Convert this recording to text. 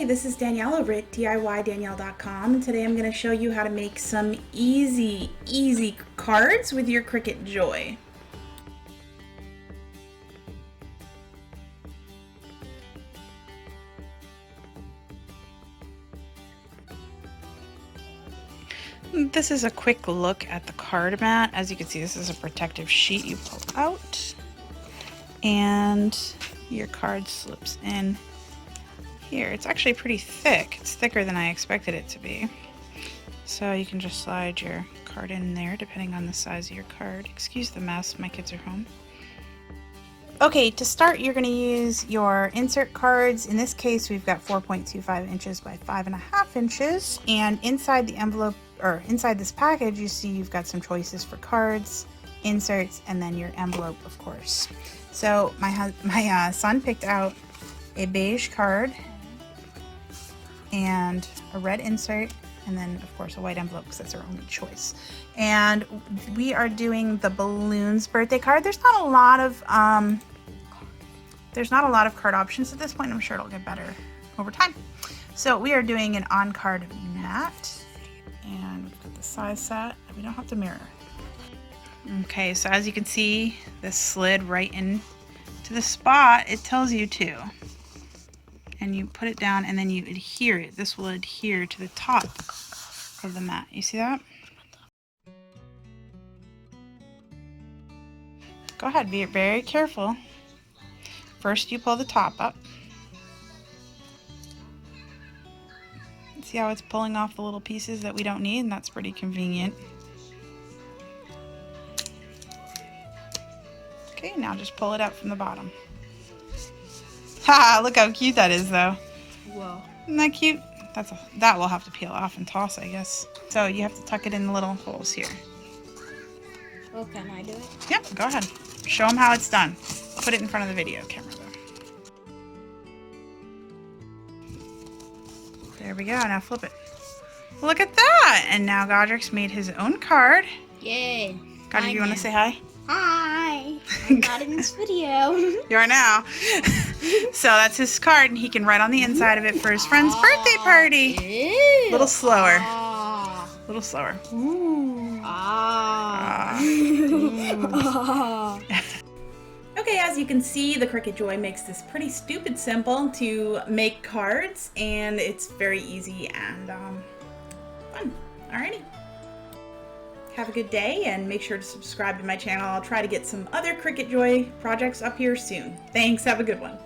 this is Danielle over at DIYDanielle.com, and today I'm going to show you how to make some easy cards with your Cricut Joy. This is a quick look at the card mat. As you can see, this is a protective sheet you pull out, and your card slips in here. It's actually pretty thick. It's thicker than I expected it to be. So you can just slide your card in there depending on the size of your card. Excuse the mess, my kids are home. Okay, to start you're going to use your insert cards. In this case we've got 4.25 inches by 5.5 inches, and inside the envelope, or inside this package, you see you've got some choices for cards, inserts, and then your envelope, of course. So my son picked out a beige card and a red insert, and then of course a white envelope because that's our only choice. And we are doing the balloons birthday card. There's not a lot of card options at this point. I'm sure it'll get better over time. So we are doing an on-card mat, and we've got the size set. We don't have to mirror. Okay, so as you can see, this slid right in to the spot it tells you to. And you put it down and then you adhere it. This will adhere to the top of the mat. You see that? Go ahead, be very careful. First you pull the top up. See how it's pulling off the little pieces that we don't need, and that's pretty convenient. Okay, now just pull it out from the bottom. Haha, look how cute that is though. Whoa. Isn't that cute? That will have to peel off and toss, I guess. So you have to tuck it in the little holes here. Oh, can I do it? Yep, go ahead. Show them how it's done. Put it in front of the video camera though. There we go, now flip it. Look at that! And now 𝐥𝐢𝐤𝐞 made his own card. Yay. 𝐥𝐢𝐤𝐤, you want to say hi? Hi. I'm not in this video. You are now. So that's his card, and he can write on the inside of it for his friend's birthday party. Ew. A little slower. A little slower. Ooh. Okay, as you can see, the Cricut Joy makes this pretty stupid simple to make cards, and it's very easy and fun. Alrighty. Have a good day, and make sure to subscribe to my channel. I'll try to get some other Cricut Joy projects up here soon. Thanks, have a good one.